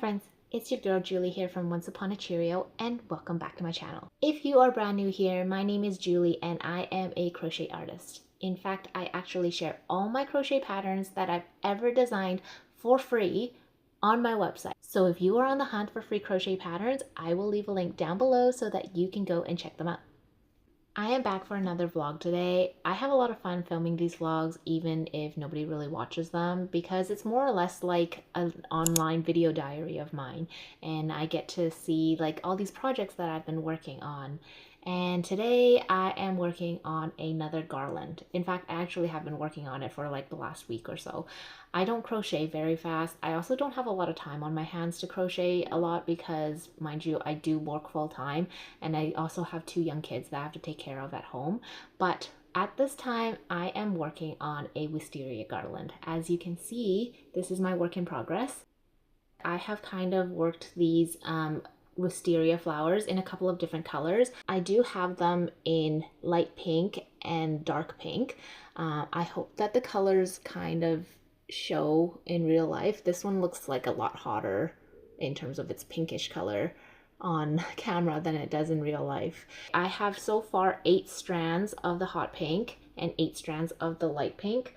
friends, it's your girl Julie here from Once Upon a Cheerio and welcome back to my channel. If you are brand new here, my name is Julie and I am a crochet artist. In fact, I actually share all my crochet patterns that I've ever designed for free on my website. So if you are on the hunt for free crochet patterns, I will leave a link down below so that you can go and check them out. I am back for another vlog today. I have a lot of fun filming these vlogs even if nobody really watches them because it's more or less like an online video diary of mine, and I get to see like all these projects that I've been working on. And today I am working on another garland. In fact, I actually have been working on it for like the last week or so. I don't crochet very fast. I also don't have a lot of time on my hands to crochet a lot because, mind you, I do work full time and I also have 2 young kids that I have to take care of at home. But at this time, I am working on a wisteria garland. As you can see, this is my work in progress. I have kind of worked these wisteria flowers in a couple of different colors. I do have them in light pink and dark pink. I hope that the colors kind of show in real life. This one looks like a lot hotter in terms of its pinkish color on camera than it does in real life. I have so far 8 strands of the hot pink and 8 strands of the light pink.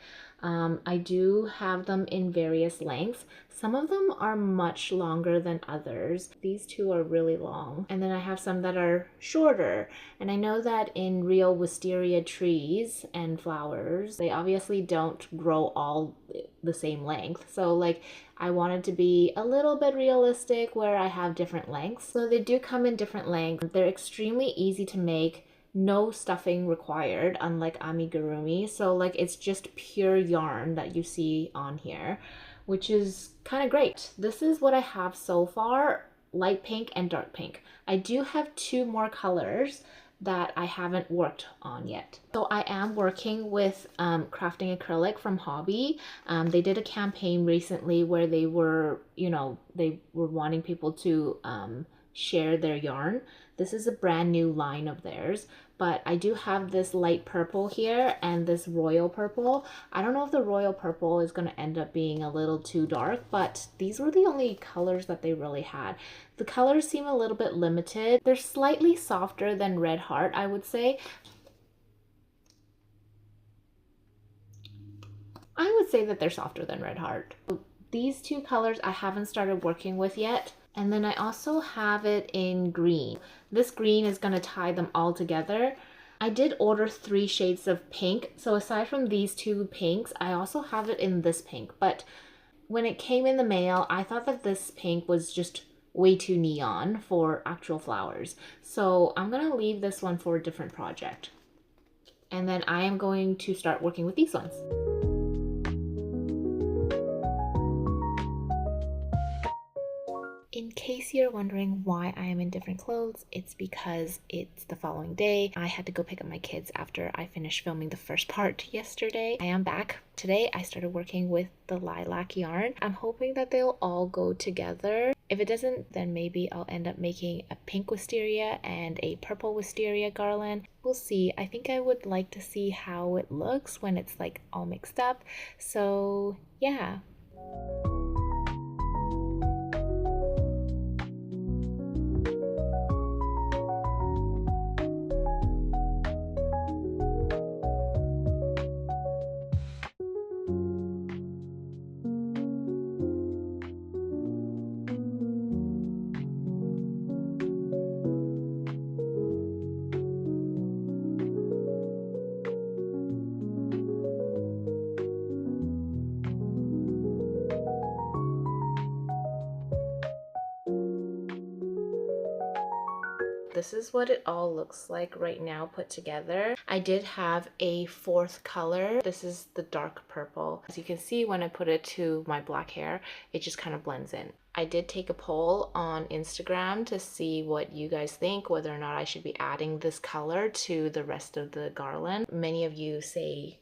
I do have them in various lengths. Some of them are much longer than others. These 2 are really long. And then I have some that are shorter. And I know that in real wisteria trees and flowers, they obviously don't grow all the same length. So like I wanted to be a little bit realistic where I have different lengths. So they do come in different lengths. They're extremely easy to make. No stuffing required, unlike amigurumi. So like it's just pure yarn that you see on here, which is kind of great. This is what I have so far, light pink and dark pink. I do have 2 more colors that I haven't worked on yet. So I am working with crafting acrylic from Hobby. They did a campaign recently where they were, they were wanting people to share their yarn. This is a brand new line of theirs, but I do have this light purple here and this royal purple. I don't know if the royal purple is going to end up being a little too dark, but these were the only colors that they really had. The colors seem a little bit limited. They're slightly softer than Red Heart, I would say. I would say that they're softer than Red Heart. These 2 colors I haven't started working with yet. And then I also have it in green. This green is going to tie them all together. I did order 3 shades of pink. So aside from these 2 pinks, I also have it in this pink. But when it came in the mail, I thought that this pink was just way too neon for actual flowers. So I'm going to leave this one for a different project. And then I am going to start working with these ones. In case you're wondering why I am in different clothes, it's because it's the following day. I had to go pick up my kids after I finished filming the first part yesterday. I am back. Today I started working with the lilac yarn. I'm hoping that they'll all go together. If it doesn't, then maybe I'll end up making a pink wisteria and a purple wisteria garland. We'll see. I think I would like to see how it looks when it's like all mixed up. So yeah. This is what it all looks like right now put together. I did have a 4th color. This is the dark purple. As you can see, when I put it to my black hair, it just kind of blends in. I did take a poll on Instagram to see what you guys think, whether or not I should be adding this color to the rest of the garland. Many of you say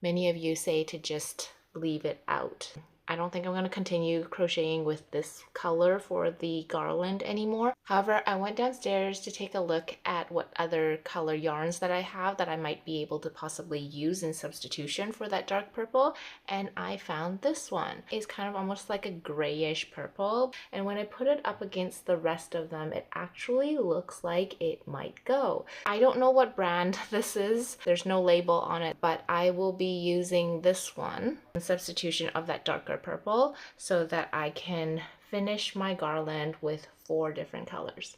to just leave it out. I don't think I'm going to continue crocheting with this color for the garland anymore. However, I went downstairs to take a look at what other color yarns that I have that I might be able to possibly use in substitution for that dark purple, and I found this one. It's kind of almost like a grayish purple, and when I put it up against the rest of them, it actually looks like it might go. I don't know what brand this is. There's no label on it, but I will be using this one in substitution of that darker purple so that I can finish my garland with 4 different colors.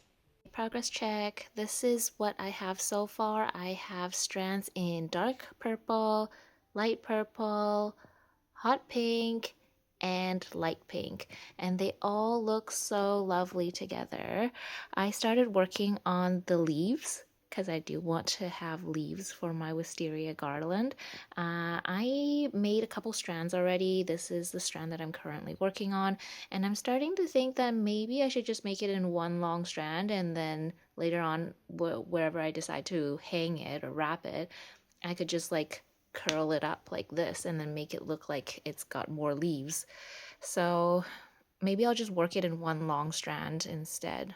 Progress check. This is what I have so far. I have strands in dark purple, light purple, hot pink, and light pink, and they all look so lovely together. I started working on the leaves because I do want to have leaves for my wisteria garland. I made a couple strands already. This is the strand that I'm currently working on, and I'm starting to think that maybe I should just make it in one long strand, and then later on, wherever I decide to hang it or wrap it, I could just like curl it up like this and then make it look like it's got more leaves. So maybe I'll just work it in one long strand instead.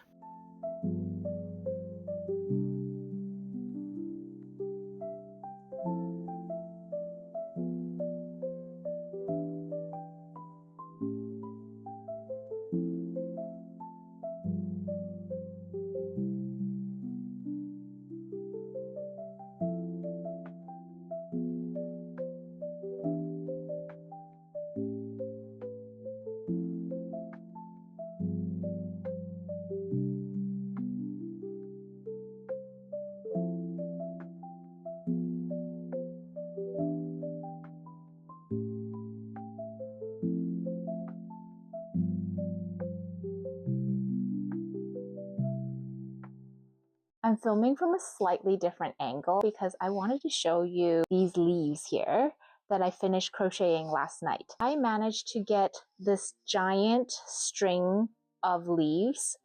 I'm filming from a slightly different angle because I wanted to show you these leaves here that I finished crocheting last night. I managed to get this giant string of leaves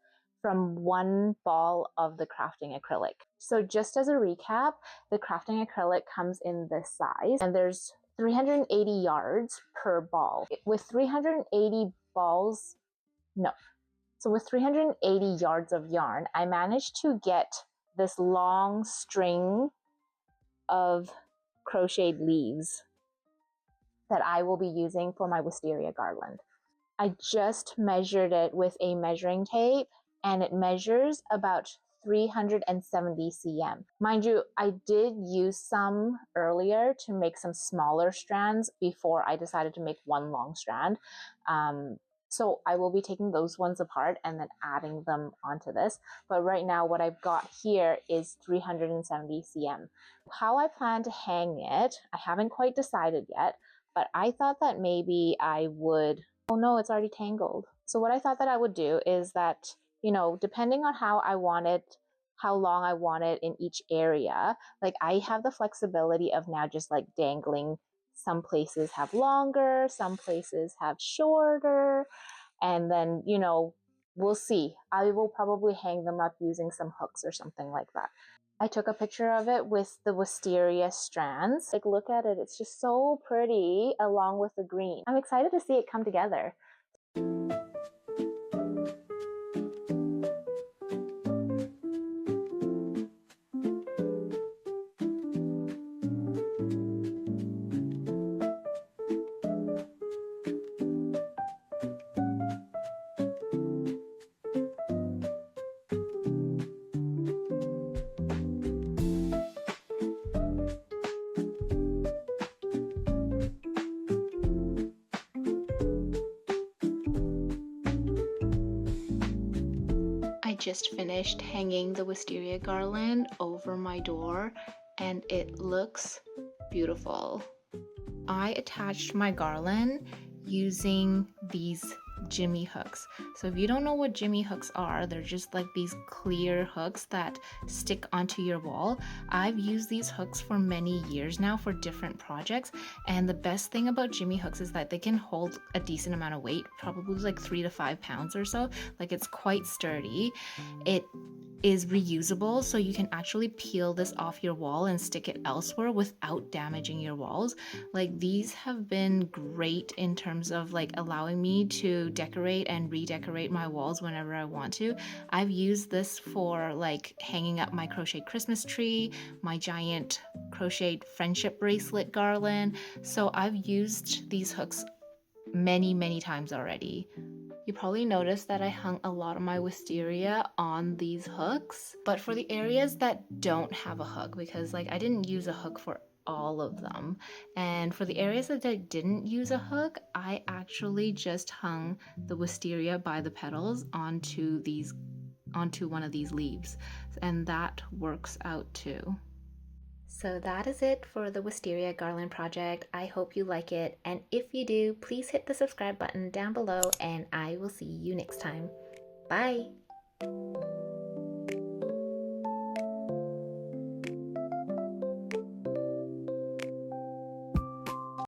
from one ball of the crafting acrylic. So just as a recap, the crafting acrylic comes in this size, and there's 380 yards per ball. With 380 balls, no. So with 380 yards of yarn, I managed to get this long string of crocheted leaves that I will be using for my wisteria garland. I just measured it with a measuring tape, and it measures about 370 cm. Mind you, I did use some earlier to make some smaller strands before I decided to make one long strand. So I will be taking those ones apart and then adding them onto this. But right now what I've got here is 370 cm. How I plan to hang it, I haven't quite decided yet, but I thought that maybe I would, oh no, it's already tangled. So what I thought that I would do is that, you know, depending on how I want it, how long I want it in each area, like I have the flexibility of now just like dangling. Some places have longer, some places have shorter, and then, you know, we'll see. I will probably hang them up using some hooks or something like that. I took a picture of it with the wisteria strands. Like, look at it, it's just so pretty along with the green. I'm excited to see it come together. I just finished hanging the wisteria garland over my door, and it looks beautiful. I attached my garland using these jimmy hooks. So if you don't know what jimmy hooks are, they're just like these clear hooks that stick onto your wall. I've used these hooks for many years now for different projects, and the best thing about jimmy hooks is that they can hold a decent amount of weight, probably like 3 to 5 pounds or so. Like, it's quite sturdy. It is reusable, so you can actually peel this off your wall and stick it elsewhere without damaging your walls. Like, these have been great in terms of like allowing me to decorate and redecorate my walls whenever I want to. I've used this for like hanging up my crochet Christmas tree, my giant crocheted friendship bracelet garland. So I've used these hooks many times already. You probably noticed that I hung a lot of my wisteria on these hooks, but for the areas that don't have a hook, because like I didn't use a hook for all of them, and for the areas that I didn't use a hook, I actually just hung the wisteria by the petals onto one of these leaves, and that works out too. So that is it for the Wisteria Garland project. I hope you like it, and if you do, please hit the subscribe button down below, and I will see you next time. Bye!